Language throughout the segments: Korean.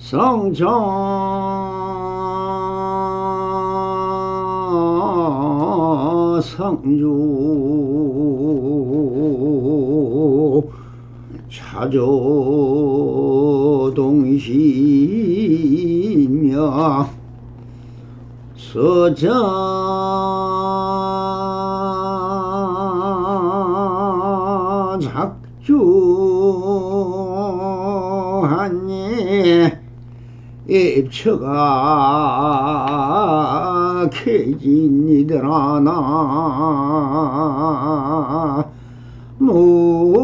성정 성주 차조동시며 서자 작주하니 입처가 캐진이더라 나 무아이미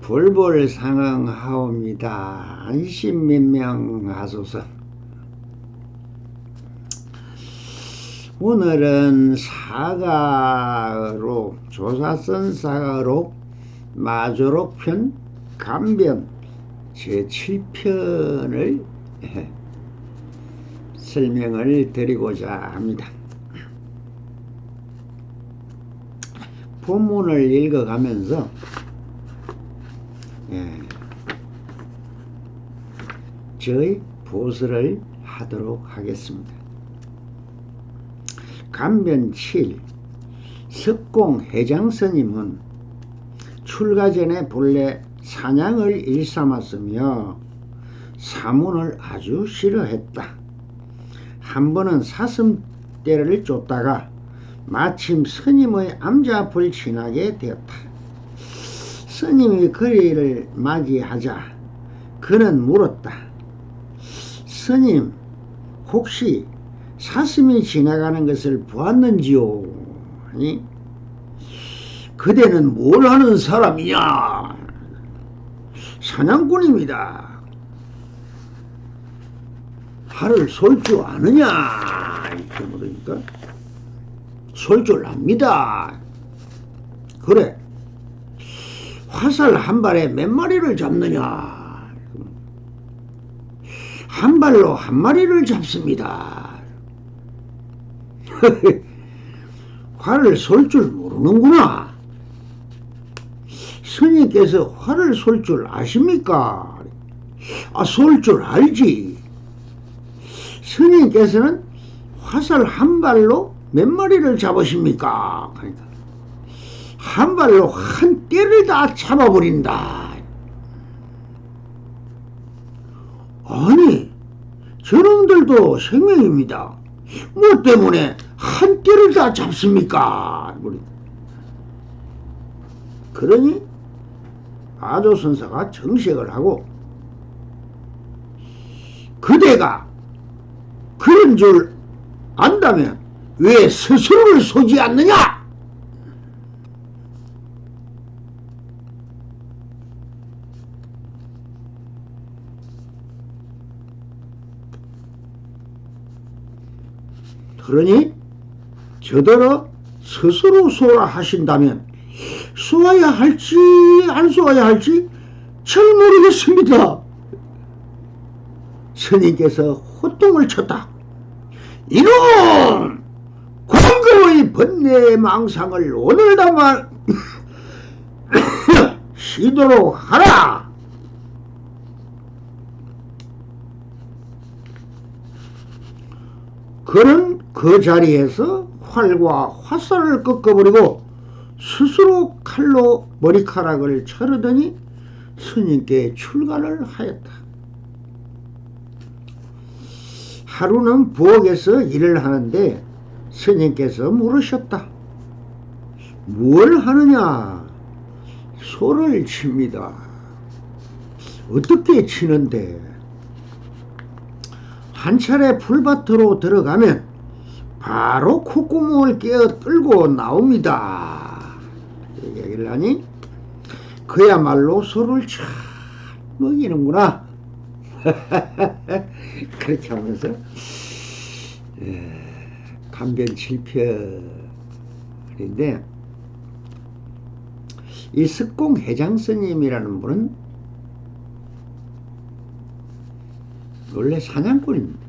불불상응하옵니다. 안심민명하소서. 오늘은 사가로 조사선 사가로 마조록편 감변 제7편을 설명을 드리고자 합니다. 본문을 읽어가면서 저의 보수를 하도록 하겠습니다. 감변 7 석공 해장스님은 출가 전에 본래 사냥을 일삼았으며 사문을 아주 싫어했다. 한 번은 사슴떼를 쫓다가 마침 스님의 암자 앞을 지나게 되었다. 스님이 거리를 맞이하자 그는 물었다. 스님, 혹시 사슴이 지나가는 것을 보았는지요? 아니, 그대는 뭘 하는 사람이냐? 사냥꾼입니다. 활을 쏠 줄 아느냐? 이렇게 물으니까 쏠 줄 압니다. 그래, 화살 한 발에 몇 마리를 잡느냐? 한 발로 한 마리를 잡습니다. 활을 쏠 줄 모르는구나. 스님께서 활을 쏠 줄 아십니까? 쏠 줄 알지. 스님께서는 화살 한 발로 몇 마리를 잡으십니까? 그러니까 한 발로 한 떼를 다 잡아버린다. 아니, 저놈들도 생명입니다. 뭐 때문에 한 떼를 다 잡습니까? 그러니 아조선사가 정색을 하고, 그대가 그런 줄 안다면 왜 스스로를 쏘지 않느냐? 그러니 저더러 스스로 쏘라 하신다면 쏘아야 할지 안 쏘아야 할지 잘 모르겠습니다. 스님께서 호통을 쳤다. 이놈! 광거의 번뇌의 망상을 오늘다만 쉬도록 하라. 그는 그 자리에서 활과 화살을 꺾어버리고 스스로 칼로 머리카락을 자르더니 스님께 출가를 하였다. 하루는 부엌에서 일을 하는데 스님께서 물으셨다. 뭘 하느냐? 소를 칩니다. 어떻게 치는데? 한 차례 풀밭으로 들어가면 바로 콧구멍을 깨어 뚫고 나옵니다. 얘기를 하니 그야말로 소를 잘 먹이는구나. 그렇게 하면서 감변 7편인데 이 석공회장 스님이라는 분은 원래 사냥꾼입니다.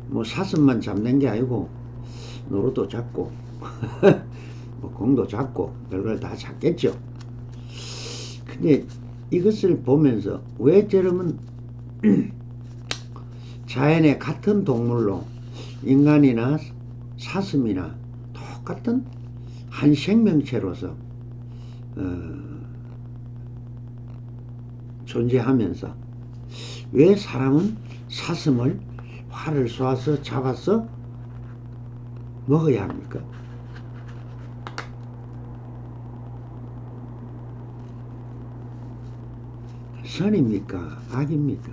뭐 사슴만 잡는 게 아니고 노루도 잡고 뭐 공도 잡고 별걸 다 잡겠죠. 근데 이것을 보면서 왜 저러면 자연의 같은 동물로 인간이나 사슴이나 똑같은 한 생명체로서 존재하면서 왜 사람은 사슴을 활을 쏘아서 잡아서 먹어야 합니까? 선입니까? 악입니까?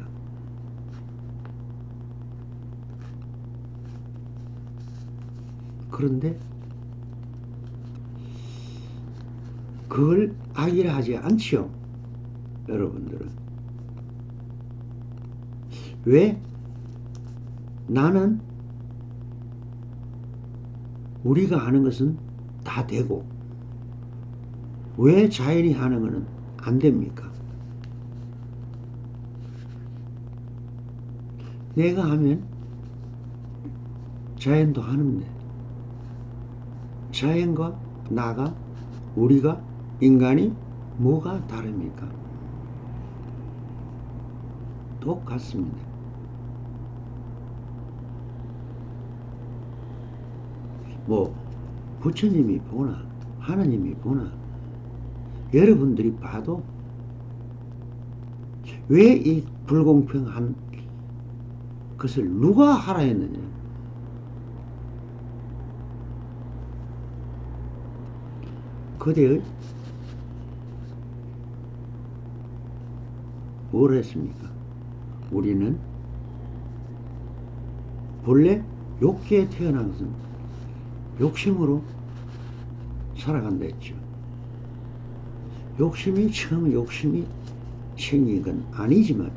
그런데 그걸 악이라 하지 않지요. 여러분들은 왜 나는 우리가 하는 것은 다 되고 왜 자연이 하는 것은 안 됩니까? 내가 하면 자연도 하는데 자연과 나가 우리가 인간이 뭐가 다릅니까? 똑같습니다. 뭐 부처님이 보나 하나님이 보나 여러분들이 봐도 왜 이 불공평한 것을 누가 하라 했느냐? 그대의 뭘 했습니까? 우리는 본래 욕계에 태어난 것은 욕심으로 살아간다 했죠. 처음 욕심이 생긴 건 아니지만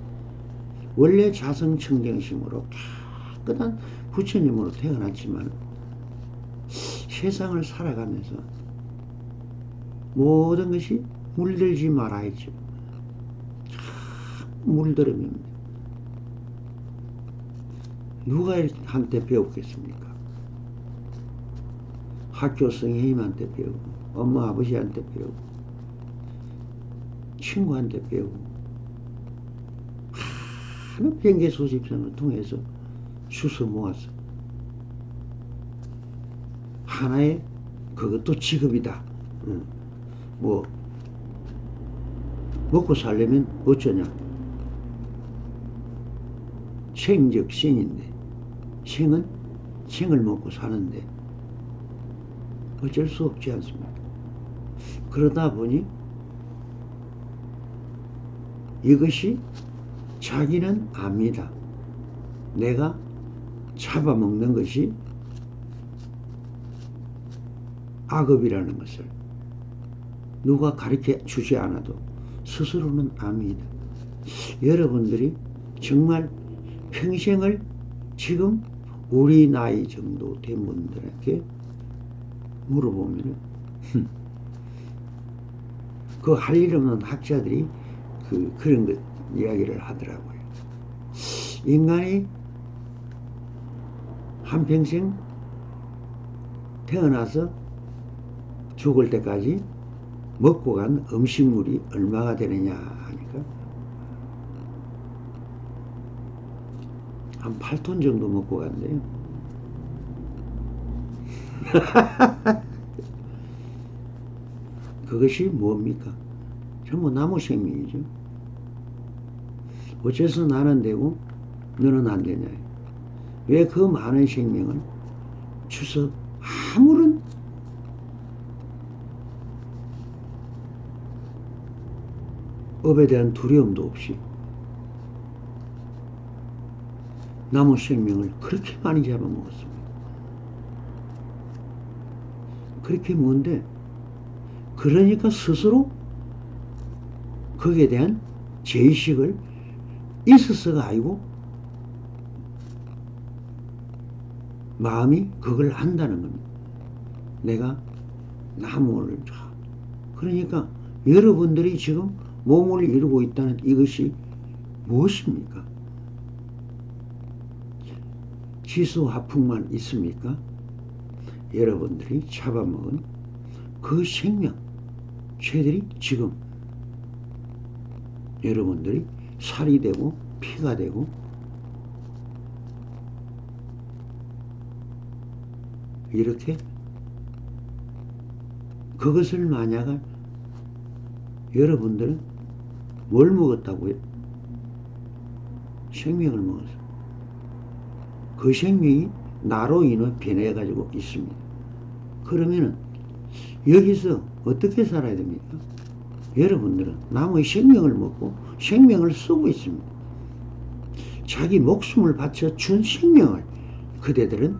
원래 자성청정심으로 깨끗한 부처님으로 태어났지만 세상을 살아가면서 모든 것이 물들지 말아 했죠. 물들으면 누가 한테 배웠겠습니까? 학교 선생님한테 배우고 엄마 아버지한테 배우고 친구한테 배우고 많은 변계 소집성을 통해서 주워 모았어. 하나의 그것도 직업이다. 뭐 먹고 살려면 어쩌냐? 생적 생인데 생은 생을 먹고 사는데 어쩔 수 없지 않습니까? 그러다 보니 이것이 자기는 압니다. 내가 잡아먹는 것이 악업이라는 것을 누가 가르쳐 주지 않아도 스스로는 압니다. 여러분들이 정말 평생을 지금 우리 나이 정도 된 분들에게 물어보면 그 할 일 없는 학자들이 그런 것 이야기를 하더라고요. 인간이 한평생 태어나서 죽을 때까지 먹고 간 음식물이 얼마가 되느냐 하니까 한 8톤 정도 먹고 간대요. 그것이 뭡니까? 전부 나무 생명이죠. 어째서 나는 되고 너는 안 되냐? 왜 그 많은 생명을 주서 아무런 업에 대한 두려움도 없이 나무 생명을 그렇게 많이 잡아먹었습니다. 그렇게 뭔데? 그러니까 스스로 거기에 대한 죄의식을 있어서가 아니고 마음이 그걸 한다는 겁니다. 내가 나무를 그러니까 여러분들이 지금 몸을 이루고 있다는 이것이 무엇입니까? 지수화풍만 있습니까? 여러분들이 잡아먹은 그 생명, 쟤들이 지금 여러분들이 살이 되고 피가 되고 이렇게 그것을 만약 여러분들은 뭘 먹었다고요? 생명을 먹었어. 그 생명이 나로 인해 변해가지고 있습니다. 그러면은 여기서 어떻게 살아야 됩니까? 여러분들은 남의 생명을 먹고 생명을 쓰고 있습니다. 자기 목숨을 바쳐 준 생명을 그대들은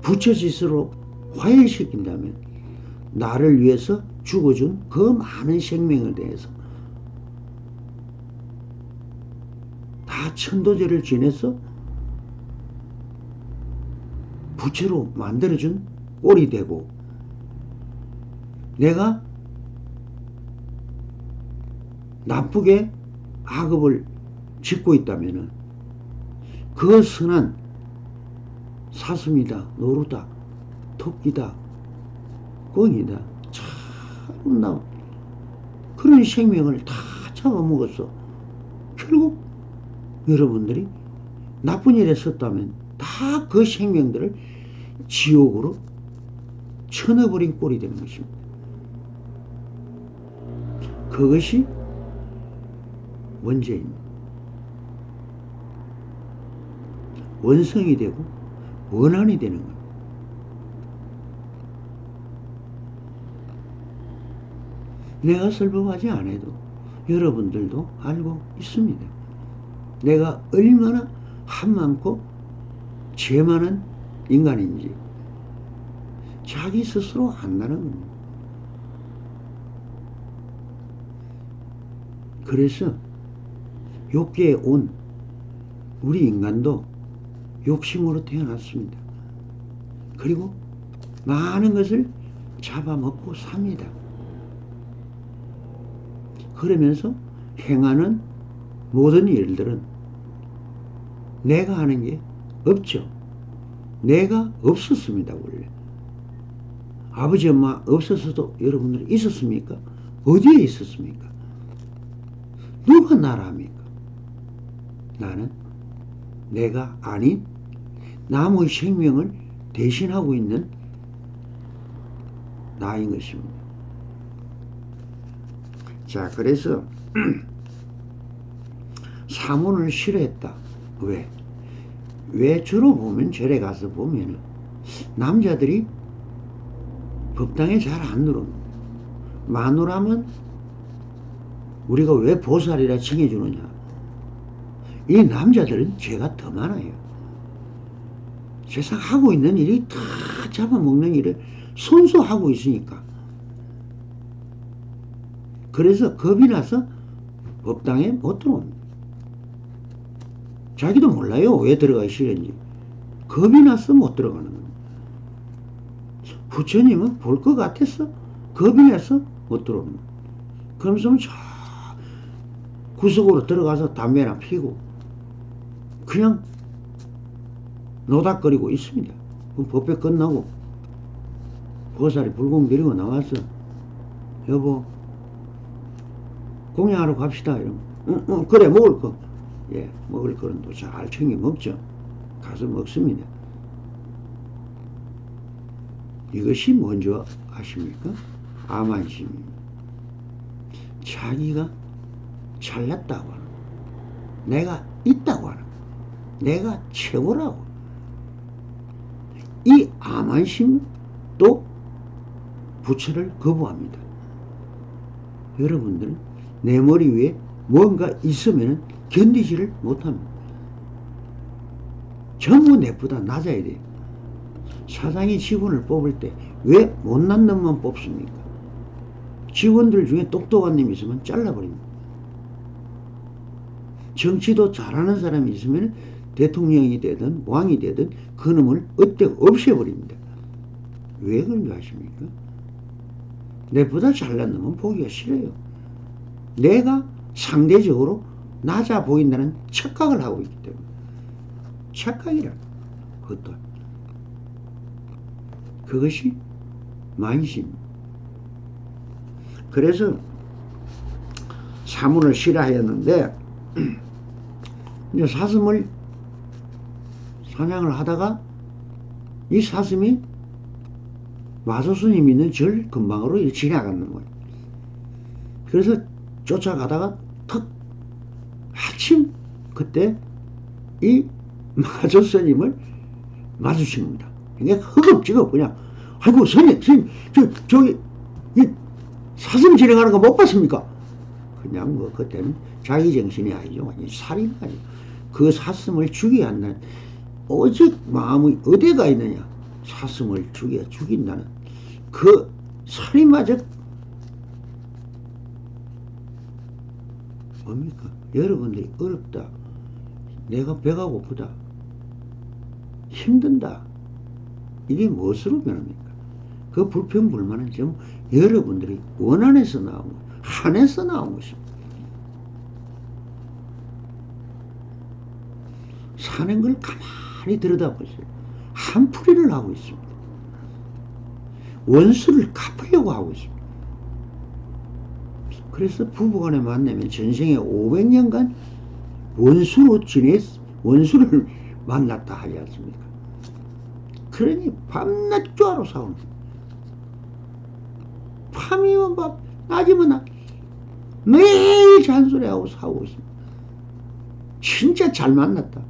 부처짓으로 화해시킨다면 나를 위해서 죽어준 그 많은 생명에 대해서 다 천도제를 지내서 부처로 만들어준 꼴이 되고, 내가 나쁘게 악업을 짓고 있다면 그 선한 사슴이다, 노루다, 토끼다, 꿩이다, 참 그런 생명을 다 잡아먹었어. 결국 여러분들이 나쁜 일에 썼다면 다 그 생명들을 지옥으로 쳐넣어버린 꼴이 되는 것입니다. 그것이 원죄입니다. 원성이 되고 원한이 되는 겁니다. 내가 설법하지 않아도 여러분들도 알고 있습니다. 내가 얼마나 한 많고 죄 많은 인간인지 자기 스스로 안다는 겁니다. 그래서 욕계에 온 우리 인간도 욕심으로 태어났습니다. 그리고 많은 것을 잡아먹고 삽니다. 그러면서 행하는 모든 일들은 내가 하는 게 없죠. 내가 없었습니다. 원래 아버지 엄마 없었어도 여러분들이 있었습니까? 어디에 있었습니까? 누가 나라 합니까? 나는 내가 아닌 남의 생명을 대신하고 있는 나인 것입니다. 자, 그래서 사문을 싫어했다. 왜 주로 보면 절에 가서 보면은 남자들이 법당에 잘 안 들어옵니다. 마누라면 우리가 왜 보살이라 칭해주느냐. 이 남자들은 죄가 더 많아요. 세상 하고 있는 일이 다 잡아먹는 일을 손수 하고 있으니까. 그래서 겁이 나서 법당에 못 들어옵니다. 자기도 몰라요. 왜 들어가기 싫은지. 겁이 나서 못 들어가는 겁니다. 부처님은 볼 것 같았어. 겁이 나서 못 들어옵니다. 그러면서 저 구석으로 들어가서 담배나 피고 그냥 노닥거리고 있습니다. 그럼 법회 끝나고 보살이 불공 들이고 나와서 여보 공양하러 갑시다. 이러면 그래 먹을 거. 예, 먹을 거는 또 잘 챙겨 먹죠. 가서 먹습니다. 이것이 뭔지 아십니까? 암안심입니다. 자기가 잘났다고 하는, 내가 있다고 하는, 내가 최고라고. 이 암안심도 부처를 거부합니다. 여러분들은 내 머리 위에 뭔가 있으면 견디지를 못합니다. 전부 내보다 낮아야 돼요. 사장이 직원을 뽑을 때 왜 못난 놈만 뽑습니까? 직원들 중에 똑똑한 놈이 있으면 잘라버립니다. 정치도 잘하는 사람이 있으면 대통령이 되든 왕이 되든 그 놈을 어때 없애버립니다. 왜 그런 줄 아십니까? 내보다 잘난 놈은 보기가 싫어요. 내가 상대적으로 낮아 보인다는 착각을 하고 있기 때문에. 착각이라 그것도. 그것이 만심. 그래서 사문을 실화하였는데 이제 사슴을 사냥을 하다가 이 사슴이 마소스님 있는 절 근방으로 지나가는 거예요. 그래서 쫓아가다가 턱 마침 그때 이 마소스님을 마주친 겁니다. 그냥 허겁지겁 그냥 아이고 스님 저기 이 사슴 지나가는 거 못 봤습니까? 그냥 뭐 그때는 자기 정신이 아니죠. 완전 살인마죠. 그 사슴을 죽여야 한다는 오직 마음의 어디가 있느냐. 사슴을 죽인다는 그 살인마적 뭡니까? 여러분들이 어렵다. 내가 배가 고프다. 힘든다. 이게 무엇으로 변합니까? 그 불평불만은 지금 여러분들이 원한에서 나온 것, 한에서 나온 것입니다. 사는 걸 가만히 들여다보세요. 한풀이를 하고 있습니다. 원수를 갚으려고 하고 있습니다. 그래서 부부간에 만나면 전생에 500년간 원수를 만났다 하지 않습니까? 그러니 밤낮 조화로 싸우는 거예요. 밤이면 밤, 낮이면 낮. 매일 잔소리하고 싸우고 있습니다. 진짜 잘 만났다.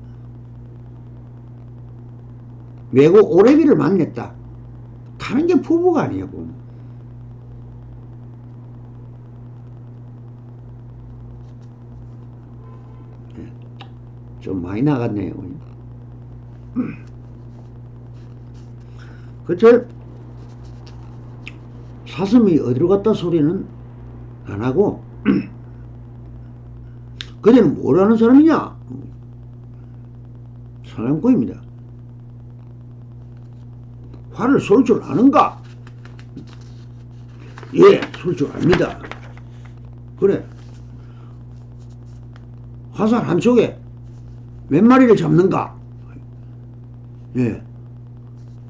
외국 오래비를 만났다. 가는 게 부부가 아니에요, 보면. 네, 좀 많이 나갔네요. 그쵸? 사슴이 어디로 갔다 소리는 안 하고, 그대는 뭘 하는 사람이냐? 사냥꾼입니다. 화를 쏠 줄 아는가? 예, 쏠 줄 압니다. 그래. 화살 한 촉에 몇 마리를 잡는가? 예.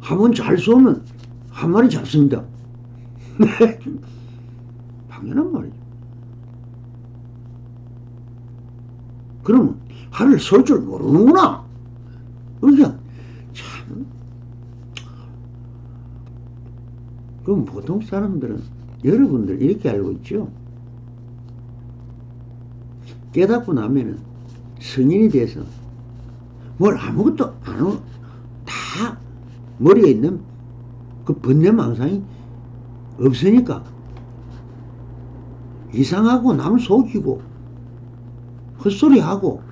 한번 잘 쏘면 한 마리 잡습니다. 당연한 말이죠. 그러면 화를 쏠 줄 모르는구나. 그러니까 참. 그럼 보통 사람들은 여러분들 이렇게 알고 있죠. 깨닫고 나면은 성인이 돼서 뭘 아무것도 안 하고 다 머리에 있는 그 번뇌망상이 없으니까 이상하고 남 속이고 헛소리하고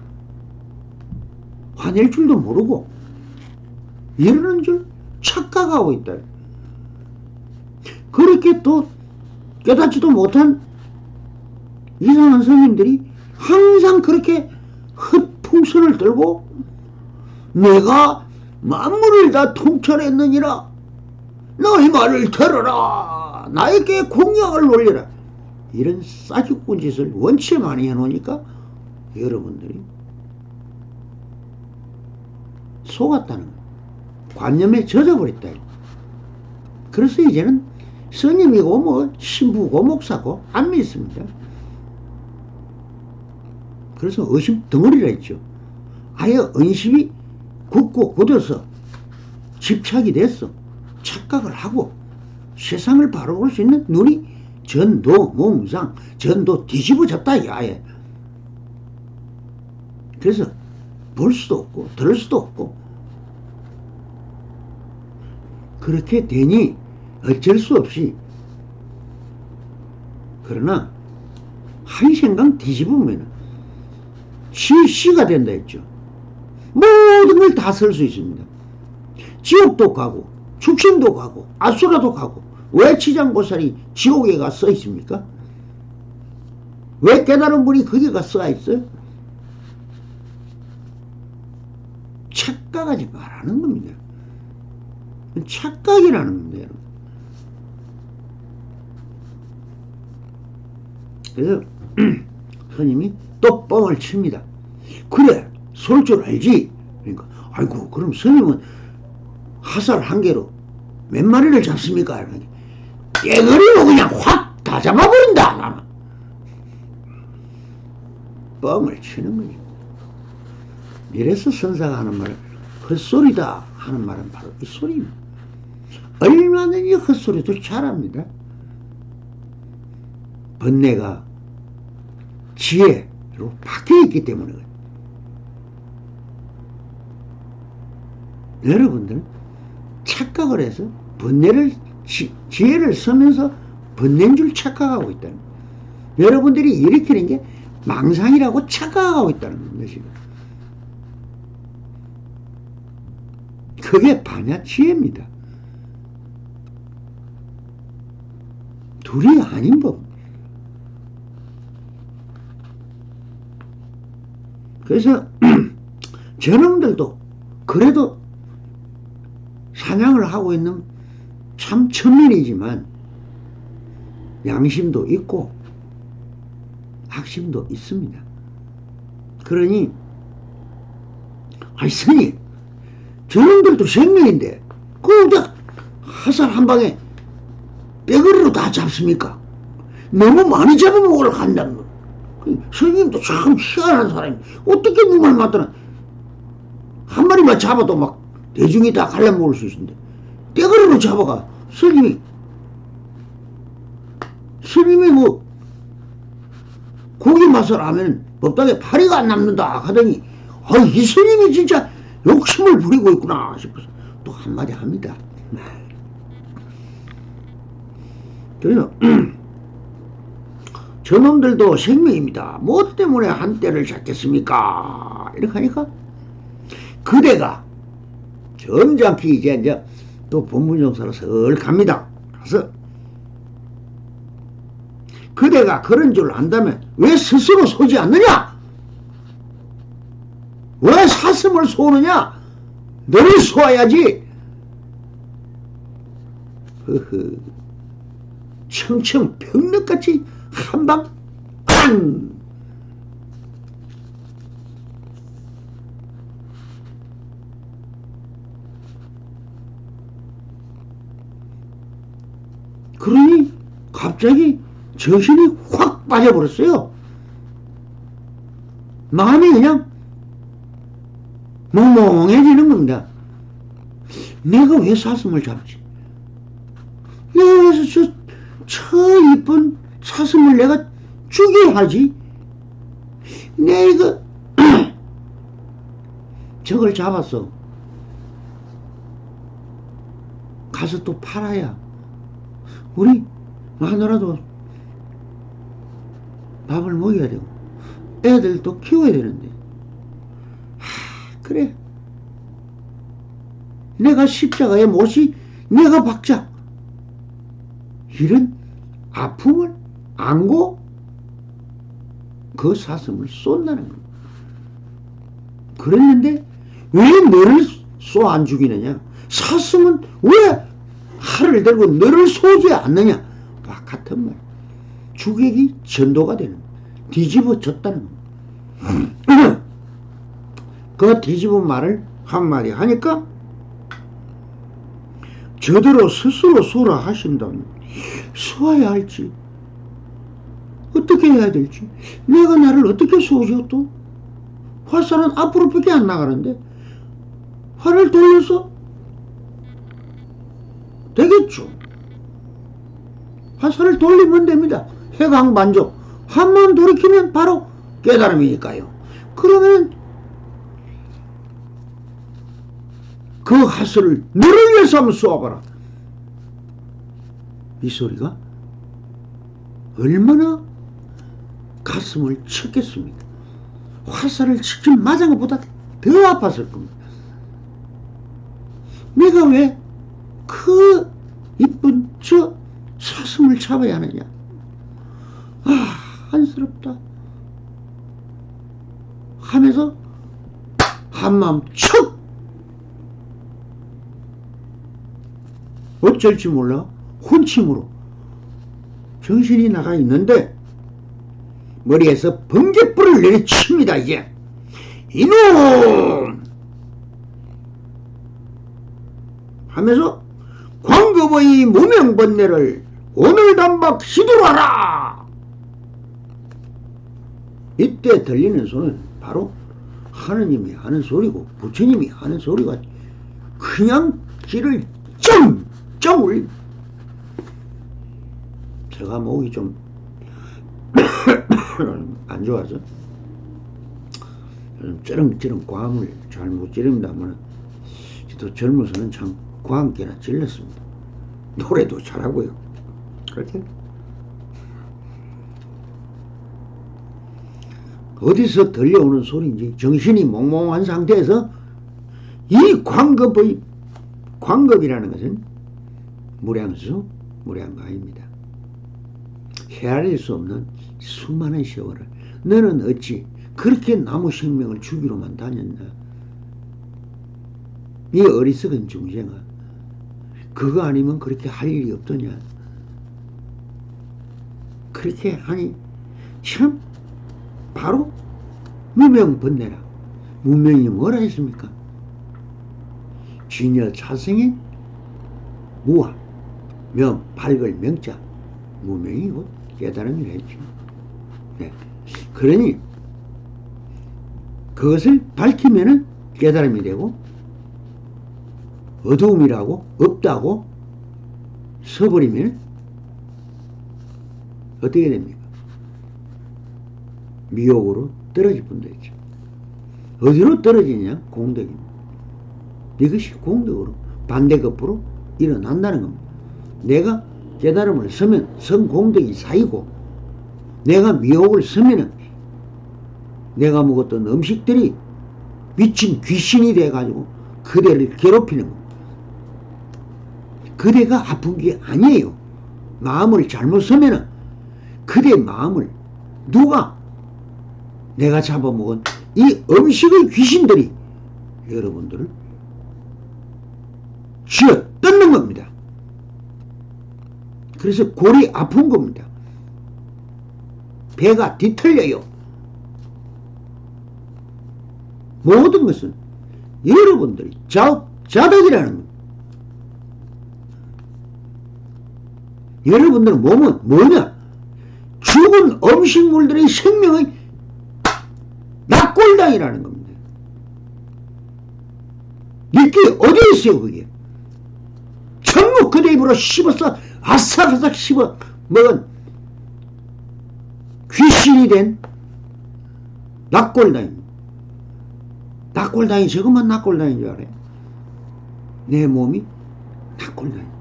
화낼 줄도 모르고 이러는 줄 착각하고 있다. 그렇게 또 깨닫지도 못한 이상한 스님들이 항상 그렇게 헛풍선을 들고 내가 만물을 다 통찰했느니라 너희 말을 들어라 나에게 공양을 올려라 이런 싸죽군 짓을 원체 많이 해놓으니까 여러분들이 속았다는 거예요. 관념에 젖어버렸다. 그래서 이제는 스님이고 뭐 신부고 목사고 안 믿습니다. 그래서 의심 덩어리라 했죠. 아예 의심이 굳고 굳어서 집착이 됐어. 착각을 하고 세상을 바라볼 수 있는 눈이 전도 몽상 전도 뒤집어졌다 아예. 그래서 볼 수도 없고 들을 수도 없고 그렇게 되니 어쩔 수 없이 그러나 한 생각 뒤집으면 시가 된다 했죠. 모든 걸 다 쓸 수 있습니다. 지옥도 가고 축생도 가고 아수라도 가고 왜 지장보살이 지옥에 가 써 있습니까? 왜 깨달은 분이 거기 가 써 있어요? 착각하지 말라는 겁니다. 착각이라는 겁니다. 그래서 스님이 또 뻥을 칩니다. 그래, 쏠 줄 알지? 그러니까 아이고, 그럼 스님은 화살 한 개로 몇 마리를 잡습니까? 이러니까 떼거리로 그냥 확 다 잡아버린다. 뻥을 치는 거지. 이래서 선사가 하는 말은 헛소리다 하는 말은 바로 이 소리입니다. 얼마든지 헛소리도 잘합니다. 번뇌가 지혜로 바뀌어있기 때문에 그래요. 여러분들은 착각을 해서 번뇌를 지혜를 쓰면서 번뇌인 줄 착각하고 있다는 거예요. 여러분들이 일으키는 게 망상이라고 착각하고 있다는 것이죠. 그게 반야지혜입니다. 둘이 아닌 법. 그래서 저놈들도 그래도 사냥을 하고 있는 참 천민이지만 양심도 있고 학심도 있습니다. 그러니 아이 스님, 저놈들도 생명인데 그거 화살 한 방에 뼈거리로 다 잡습니까? 너무 많이 잡아먹으러 간다는 거예요. 스님도 참 희한한 사람이 어떻게 눈을 맞더나 한 마리만 잡아도 막 대중이 다 갈라먹을 수 있는데 떼거리로 잡아가. 스님이 뭐 고기 맛을 하면 법당에 파리가 안 남는다 하더니 이 스님이 진짜 욕심을 부리고 있구나 싶어서 또 한마디 합니다. 그래서 저놈들도 생명입니다. 뭐 때문에 한때를 잡겠습니까? 이렇게 하니까 그대가 점잖게 이제 또 본문정사로 설 갑니다. 그래서 그대가 그런 줄 안다면 왜 스스로 쏘지 않느냐? 왜 사슴을 쏘느냐? 너를 쏘아야지. 허허, 청청병력같이 한방 앙! 그러니 갑자기 정신이 확 빠져버렸어요. 마음이 그냥 멍멍해지는 겁니다. 내가 왜 사슴을 잡지? 내가 왜 저 이쁜 사슴을 내가 죽여야 하지? 내가 저걸 잡았어. 가서 또 팔아야 우리 마누라도 밥을 먹여야 되고 애들도 키워야 되는데 그래, 내가 십자가에 못이 내가 박자. 이런 아픔을 안고 그 사슴을 쏜다는 거야. 그랬는데 왜 너를 쏘 안 죽이느냐? 사슴은 왜 칼을 들고 너를 쏘지 않느냐? 같은 말. 주객이 전도가 되는 거야. 뒤집어졌다는 거야. 그 뒤집은 말을 한마디 하니까 저대로 스스로 쏘라 하신다면 쏘아야 할지 어떻게 해야 될지 내가 나를 어떻게 쏘죠 또? 화살은 앞으로밖에 안 나가는데 활을 돌려서 되겠죠. 화살을 돌리면 됩니다. 해강반조. 한번 돌이키면 바로 깨달음이니까요. 그러면 그 화살을 너를 위해서 한번 쏘아봐라. 이 소리가 얼마나 가슴을 쳤겠습니까? 화살을 직접 맞은 것보다 더 아팠을 겁니다. 내가 왜 그 이쁜 저 사슴을 잡아야 하느냐? 안쓰럽다 하면서 한마음 척 어쩔 줄 몰라 혼침으로 정신이 나가 있는데 머리에서 번개불을 내리칩니다. 이제 이놈 하면서 광급의 무명번뇌를 오늘 단박 시도하라. 이때 들리는 소리는 바로 하느님이 하는 소리고 부처님이 하는 소리가 그냥 귀를 쩡쩡 울립니다. 제가 목이 좀 안 좋아서 쩌렁쩌렁 과음을 잘 못 지릅니다만 또 젊어서는 참 과함께나 질렀습니다. 노래도 잘하고요. 그렇게 어디서 들려오는 소리인지 정신이 몽롱한 상태에서 이 광급이라는 것은 무량수 무량가입니다. 헤아릴 수 없는 수많은 세월을 너는 어찌 그렇게 나무 생명을 죽이러만 다녔나. 이 어리석은 중생아, 그거 아니면 그렇게 할 일이 없더냐. 그렇게 하니 참 바로 무명번뇌라. 무명이 뭐라 했습니까? 진여 자성의 무와 명, 밝을 명자, 무명이 곧 깨달음이라 했죠. 네. 그러니 그것을 밝히면은 깨달음이 되고 어두움이라고 없다고 서버리면 어떻게 됩니까? 미혹으로 떨어질 뿐도 있죠. 어디로 떨어지냐? 공덕입니다. 이것이 공덕으로 반대급부로 일어난다는 겁니다. 내가 깨달음을 서면 성공덕이 쌓이고 내가 미혹을 서면은 내가 먹었던 음식들이 미친 귀신이 돼가지고 그대를 괴롭히는 겁니다. 그대가 아픈 게 아니에요. 마음을 잘못 서면은 그대 마음을 누가 내가 잡아먹은 이 음식의 귀신들이 여러분들을 쥐어 뜯는 겁니다. 그래서 골이 아픈 겁니다. 배가 뒤틀려요. 모든 것은 여러분들이 자덕이라는 겁니다. 여러분들 몸은 뭐냐? 죽은 음식물들의 생명의 낙골당이라는 겁니다. 이게 어디에 있어요, 그게? 전부 그대 입으로 씹어서 아삭아삭 씹어 먹은 귀신이 된 낙골당입니다. 낙골당이 저것만 낙골당인 줄 알아요? 내 몸이 낙골당입니다.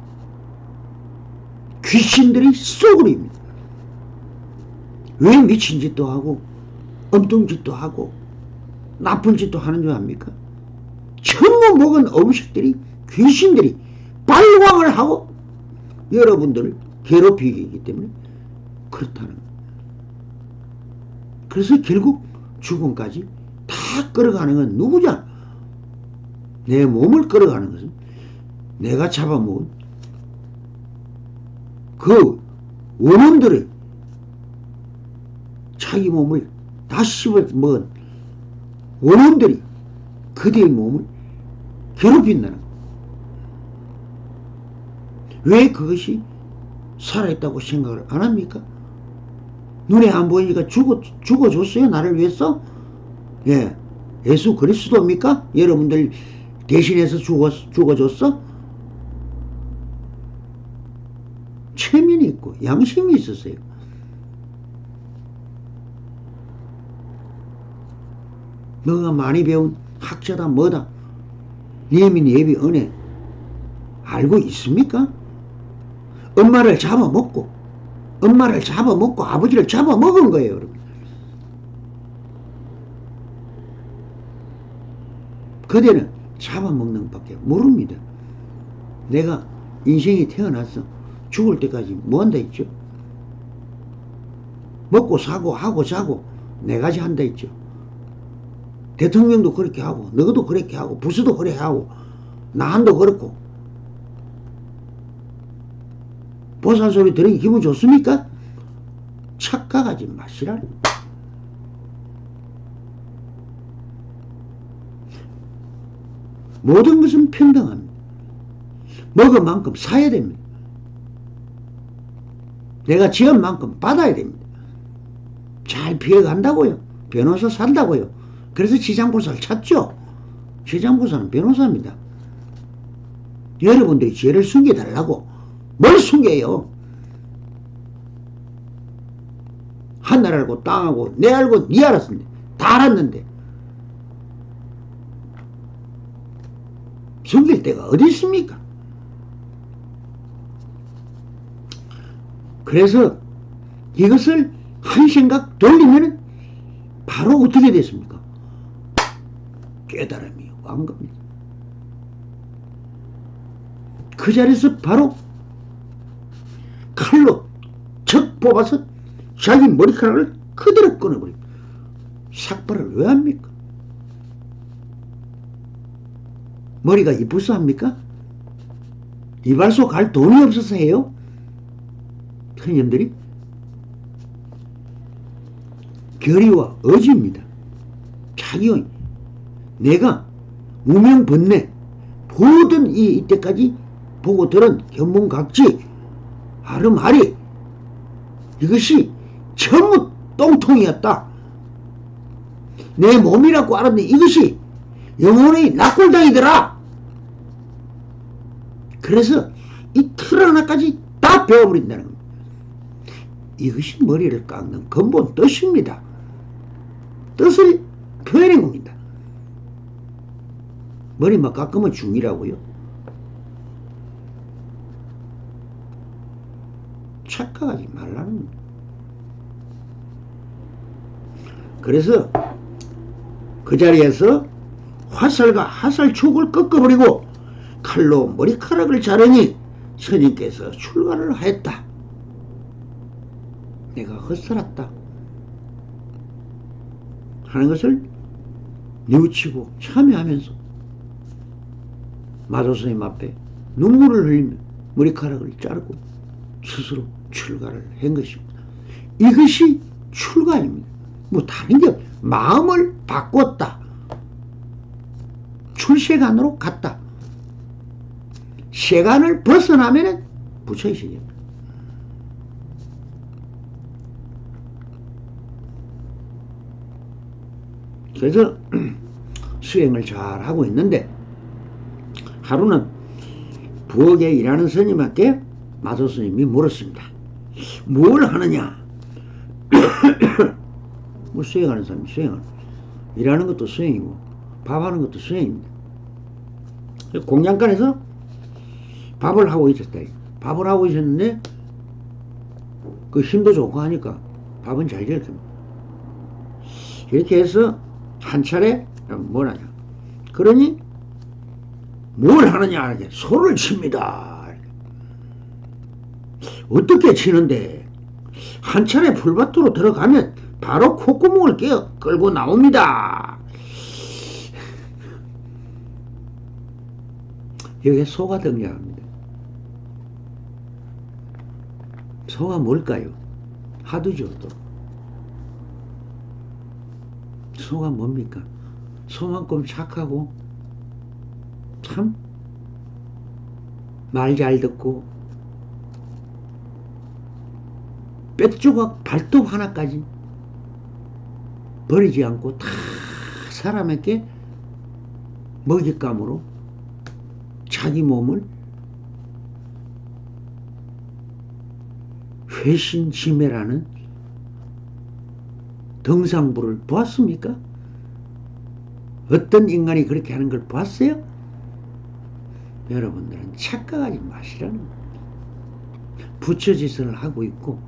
귀신들이 쏘그립니다. 왜 미친 짓도 하고 엉뚱 짓도 하고 나쁜 짓도 하는 줄 압니까? 전부 먹은 음식들이 귀신들이 발광을 하고 여러분들을 괴롭히기 때문에 그렇다는 거예요. 그래서 결국 죽음까지 다 끌어가는 건 누구냐? 내 몸을 끌어가는 것은 내가 잡아먹은 그 원혼들의 자기 몸을 다 씹어먹은 원혼들이 그대의 몸을 괴롭힌다는 거예요. 왜 그것이 살아있다고 생각을 안 합니까? 눈에 안 보이니까 죽어줬어요? 나를 위해서? 예. 예수 그리스도입니까? 여러분들 대신해서 죽어줬어? 체면이 있고 양심이 있었어요. 너가 많이 배운 학자다 뭐다 예민 예비 은혜 알고 있습니까? 엄마를 잡아먹고 아버지를 잡아먹은 거예요, 여러분. 그대는 잡아먹는 밖에 모릅니다. 내가 인생이 태어나서 죽을 때까지 뭐 한다 했죠? 먹고 사고 하고 자고 네 가지 한다 했죠. 대통령도 그렇게 하고 너도 그렇게 하고 부수도 그렇게 하고 나한도 그렇고 보살 소리 들으니 기분 좋습니까? 착각하지 마시라. 모든 것은 평등합니다. 먹은 만큼 사야 됩니다. 내가 지은 만큼 받아야 됩니다. 잘 피해간다고요. 변호사 산다고요. 그래서 지장보살 찾죠. 지장보살은 변호사입니다. 여러분들이 죄를 숨겨달라고. 뭘 숨겨요? 하늘 알고 땅 알고 내 알고 니 알았는데 다 알았는데 숨길 데가 어디 있습니까? 그래서 이것을 한 생각 돌리면 바로 어떻게 됐습니까? 깨달음이 온 겁니다. 그 자리에서 바로 칼로 척 뽑아서 자기 머리카락을 그대로 끊어버립니다. 삭발을 왜 합니까? 머리가 이뻐서 합니까? 이발소 갈 돈이 없어서 해요? 선생님들이 결의와 의지입니다. 자기의 내가 무명번뇌 모든 이때까지 보고 들은 견문각지 아름아리 이것이 전부 똥통이었다. 내 몸이라고 알았는데 이것이 영혼의 낙골당이더라. 그래서 이 틀 하나까지 다 배워버린다는 겁니다. 이것이 머리를 깎는 근본 뜻입니다. 뜻을 표현한 겁니다. 머리만 깎으면 중이라고요? 착각하지 말라는 겁니다. 그래서 그 자리에서 화살과 화살촉을 꺾어버리고 칼로 머리카락을 자르니 스님께서 출가를 하였다. 내가 헛살았다 하는 것을 뉘우치고 참여하면서 마조스님 앞에 눈물을 흘리며 머리카락을 자르고 스스로 출가를 한 것입니다. 이것이 출가입니다. 뭐 다른 게 마음을 바꿨다. 출세간으로 갔다. 세간을 벗어나면 부처의식입니다. 그래서 수행을 잘 하고 있는데 하루는 부엌에 일하는 스님한테 마조 스님이 물었습니다. 뭘 하느냐? 뭐 수행하는 사람이 수행을 일하는 것도 수행이고 밥하는 것도 수행입니다. 공양간에서 밥을 하고 있었다. 밥을 하고 있었는데 그 힘도 좋고 하니까 밥은 잘 될 겁니다. 이렇게 해서 한 차례 뭘 하냐? 그러니 뭘 하느냐? 이렇게 소를 칩니다. 어떻게 치는데 한 차례 풀밭으로 들어가면 바로 콧구멍을 깨어 끌고 나옵니다. 여기에 소가 등장합니다. 소가 뭘까요? 하두죠. 또 소가 뭡니까? 소만큼 착하고 참 말 잘 듣고 뼈조각 발톱 하나까지 버리지 않고 다 사람에게 먹잇감으로 자기 몸을 회신지매라는 등상부를 보았습니까? 어떤 인간이 그렇게 하는 걸 보았어요? 여러분들은 착각하지 마시라는 거예요. 부처짓을 하고 있고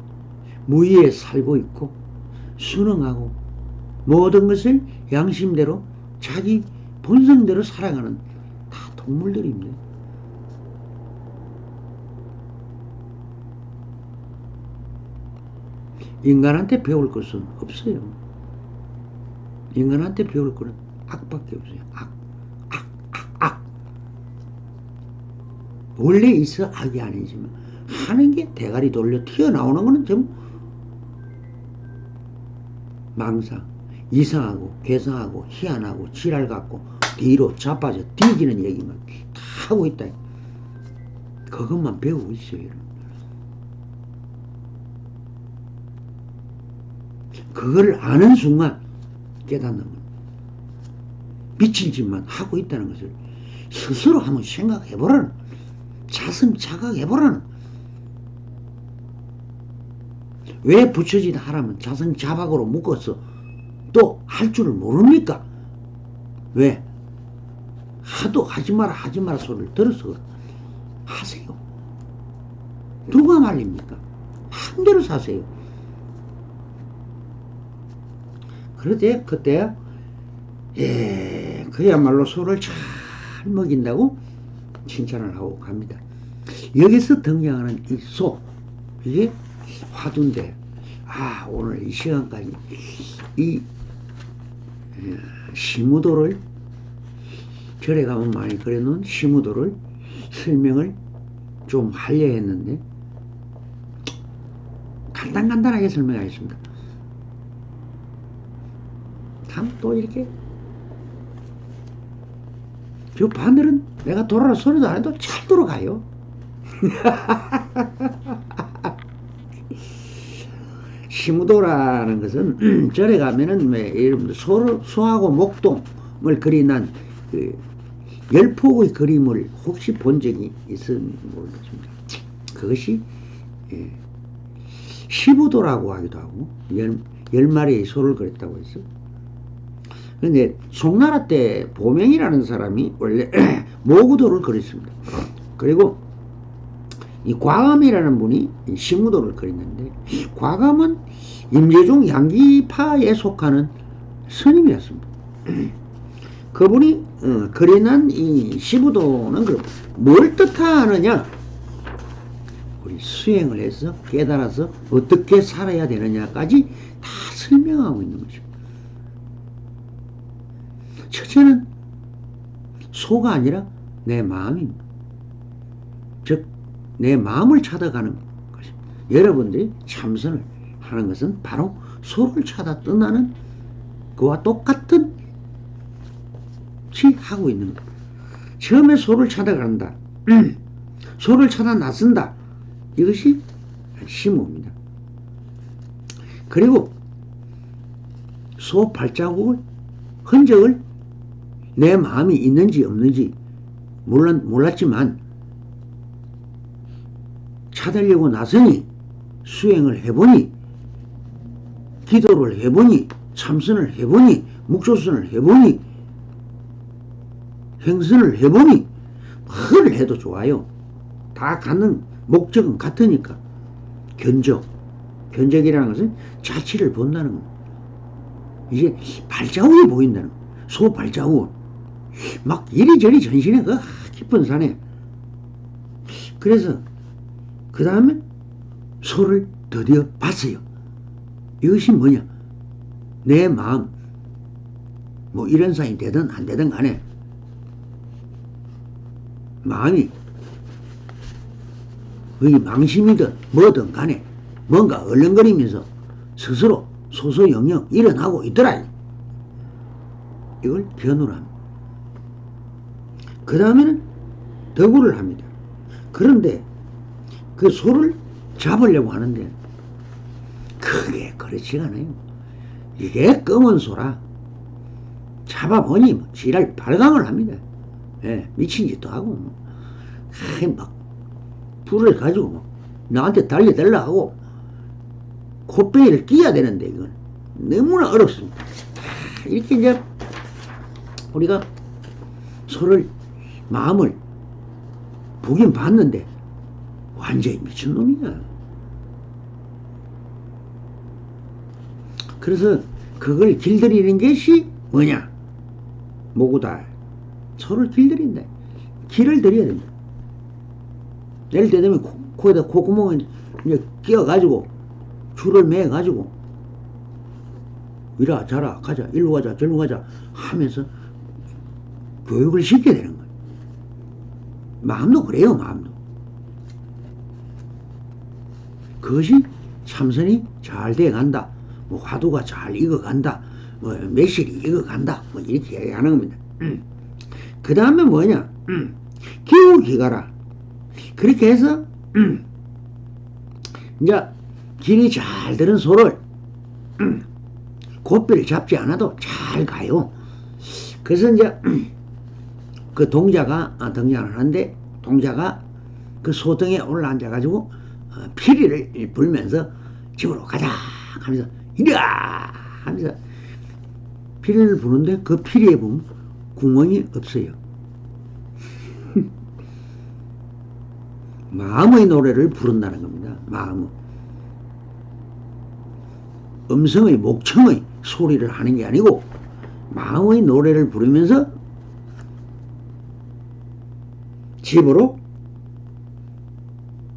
무의에 살고 있고 순응하고 모든 것을 양심대로 자기 본성대로 살아가는 다 동물들입니다. 인간한테 배울 것은 없어요. 인간한테 배울 것은 악밖에 없어요. 악. 원래 있어 악이 아니지만 하는 게 대가리 돌려 튀어나오는 거는 전부 망상, 이상하고 괴상하고 희한하고 지랄 같고 뒤로 자빠져 뒤지는 얘기만 다 하고 있다. 그것만 배우고 있어요. 그걸 아는 순간 깨닫는 겁니다. 미친 짓만 하고 있다는 것을 스스로 한번 생각해보라는, 자승 자각해보라는. 왜 부처진 하라면 자승 자박으로 묶어서 또 할 줄을 모릅니까? 왜? 하도 하지마라 하지마라 소리를 들어서 하세요. 누가 말립니까? 마음대로 사세요. 그런데 그때 그야말로 소를 잘 먹인다고 칭찬을 하고 갑니다. 여기서 등장하는 이 소, 이게 화두인데, 오늘 이 시간까지 이 시무도를, 절에 가면 많이 그려놓은 시무도를 설명을 좀 하려 했는데 간단하게 설명하겠습니다. 다음 또 이렇게 저 바늘은 내가 돌아라 소리도 안 해도 잘 돌아가요. 시무도라는 것은 절에 가면은 여러분들 소하고 목동을 그리는 그 열폭의 그림을 혹시 본 적이 있으면 모르겠습니다. 그것이 시부도라고 하기도 하고 10마리의 소를 그렸다고 했어. 근데 송나라 때 보명이라는 사람이 원래 모구도를 그렸습니다. 그리고 이 과감이라는 분이 시무도를 그렸는데, 과감은 임재중 양기파에 속하는 스님이었습니다. 그분이 그리는 이 시부도는 뭘 뜻하느냐, 우리 수행을 해서 깨달아서 어떻게 살아야 되느냐까지 다 설명하고 있는 거죠. 첫째는 소가 아니라 내 마음입니다. 즉 내 마음을 찾아가는 것입니다. 여러분들이 참선을 하는 것은 바로 소를 찾아 떠나는 그와 똑같은 시 하고 있는 것. 처음에 소를 찾아간다. 소를 찾아 나선다. 이것이 시무입니다. 그리고 소 발자국을, 흔적을 내 마음이 있는지 없는지 몰랐지만 찾으려고 나서니, 수행을 해보니, 기도를 해보니, 참선을 해보니, 묵조선을 해보니, 행선을 해보니, 뭘 해도 좋아요. 다 가는 목적은 같으니까. 견적이라는 것은 자취를 본다는 겁니다. 이제 발자국이 보인다는 거예요. 소 발자국. 막 이리저리 전신에 그 깊은 산에. 그래서 그 다음에 소를 드디어 봤어요. 이것이 뭐냐? 내 마음, 뭐 이런 사이 되든 안 되든 간에 마음이 거기 망심이든 뭐든 간에 뭔가 얼렁거리면서 스스로 소소영영 일어나고 있더라. 이걸 견우를 합니다. 그 다음에는 덕우를 합니다. 그런데 그 소를 잡으려고 하는데 그게 그렇지가 않아요. 이게 검은 소라 잡아보니 뭐 지랄 발광을 합니다. 미친 짓도 하고 막 불을 가지고 막 나한테 달려들라 하고 콧배기를 끼야 되는데 이건 너무나 어렵습니다. 이렇게 이제 우리가 소를, 마음을 보긴 봤는데 완전히 미친놈이냐. 그래서 그걸 길들이는 것이 뭐냐? 모구다. 소를 길들인다. 길을 들여야 된다. 예를 들면 코에다 콧구멍을 이제 끼워가지고 줄을 매가지고 이라 자라 가자 일로 가자 절로 가자 하면서 교육을 시켜야 되는 거예요. 마음도 그래요. 마음도 그것이 참선이 잘 돼 간다. 뭐 화두가 잘 익어간다. 뭐 매실이 익어간다. 뭐 이렇게 얘기하는 겁니다. 그 다음에 뭐냐? 기울기가라. 그렇게 해서 이제 길이 잘 드는 소를 고삐를 잡지 않아도 잘 가요. 그래서 이제 그 동자가 등장을 하는데, 동자가 그 소등에 올라앉아가지고 피리를 불면서 집으로 가자 하면서 이리야 하면서 피리를 부는데, 그 피리에 보면 구멍이 없어요. 마음의 노래를 부른다는 겁니다. 마음의 음성의 목청의 소리를 하는 게 아니고 마음의 노래를 부르면서 집으로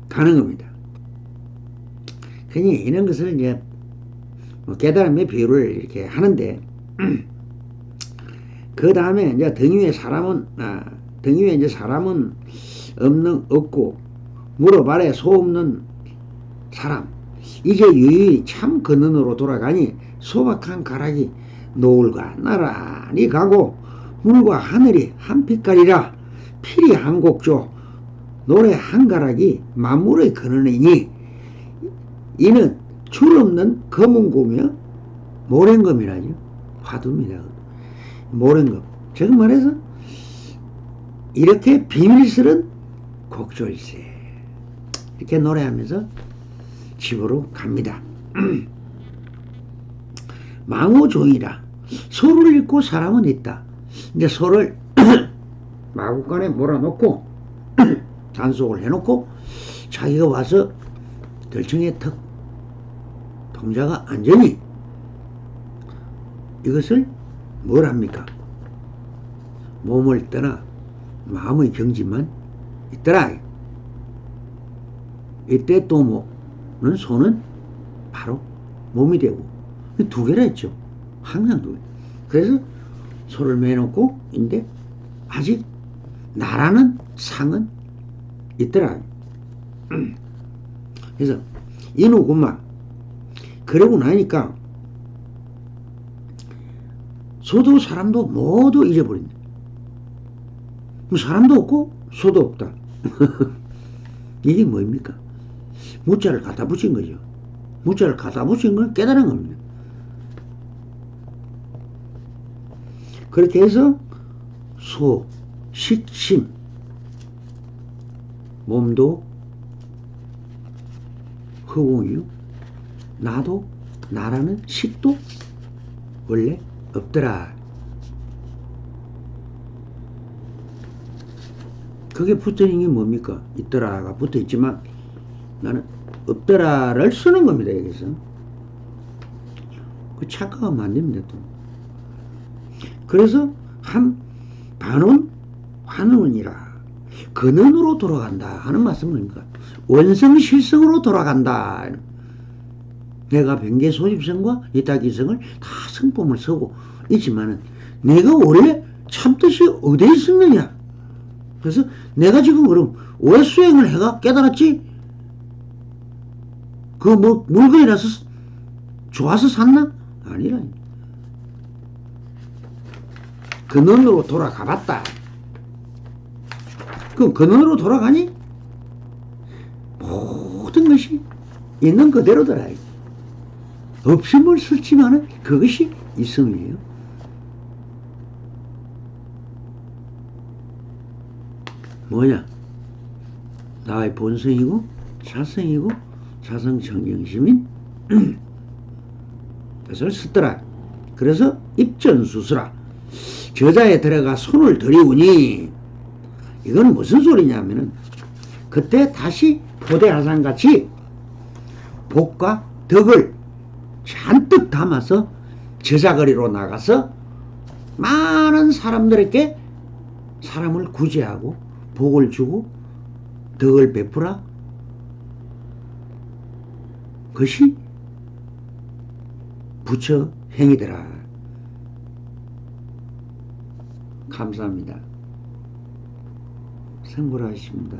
가는 겁니다. 그러니 이런 것을 이제 깨달음의 비유를 이렇게 하는데, 그 다음에 이제 등 위에 사람은 없고 무릎 아래 소 없는 사람, 이제 유유히 참 근원으로 돌아가니 소박한 가락이 노을과 나란히 가고 물과 하늘이 한 빛깔이라 피리 한 곡조 노래 한 가락이 만물의 근원이니 이는 줄 없는 검은고며 모랭검이라죠. 화두입니다. 모랭검. 즉 말해서 이렇게 비밀스런 곡조일세. 이렇게 노래하면서 집으로 갑니다. 망호종이라. 소를 읽고 사람은 있다. 이제 소를 마구간에 몰아놓고 단속을 해놓고 자기가 와서 들청에 턱 동자가 안전히 이것을 뭘 합니까? 몸을 떠나 마음의 경지만 있더라. 이때 또 뭐는 소는 바로 몸이 되고, 두 개라 했죠. 항상 두 개. 그래서 소를 매놓고 인데 아직 나라는 상은 있더라. 그래서 이누구마 그러고 나니까 소도 사람도 모두 잊어버린다. 사람도 없고 소도 없다. 이게 뭐입니까? 무자를 갖다 붙인 거죠. 무자를 갖다 붙인 건 깨달은 겁니다. 그렇게 해서 소, 식심, 몸도 허공이요. 나도, 나라는 식도 원래 없더라. 그게 붙어있는 게 뭡니까? 있더라가 붙어있지만 나는 없더라를 쓰는 겁니다. 여기서 그 착각하면 안 됩니다. 또. 그래서 한 반원 환원이라 근원으로 돌아간다 하는 말씀은 뭡니까? 원성실성으로 돌아간다. 내가 변계 소집성과 이타기성을 다 성품을 쓰고 있지만은 내가 원래 참뜻이 어디에 있었느냐? 그래서 내가 지금 그럼 왜 수행을 해가 깨달았지? 그 뭐 물건이라서 좋아서 샀나? 아니라 근원으로 돌아가 봤다. 그 근원으로 돌아가니 모든 것이 있는 그대로더라. 없음을 썼지만은 그것이 있음이에요. 뭐냐? 나의 본성이고 자성이고 자성청정심인 뜻을 썼더라. 그래서 입전수수라. 저자에 들어가 손을 들이우니 이건 무슨 소리냐면은 그때 다시 포대하상같이 복과 덕을 잔뜩 담아서 저자거리로 나가서 많은 사람들에게 사람을 구제하고 복을 주고 덕을 베풀어. 그것이 부처 행위더라. 감사합니다. 성불하십니다.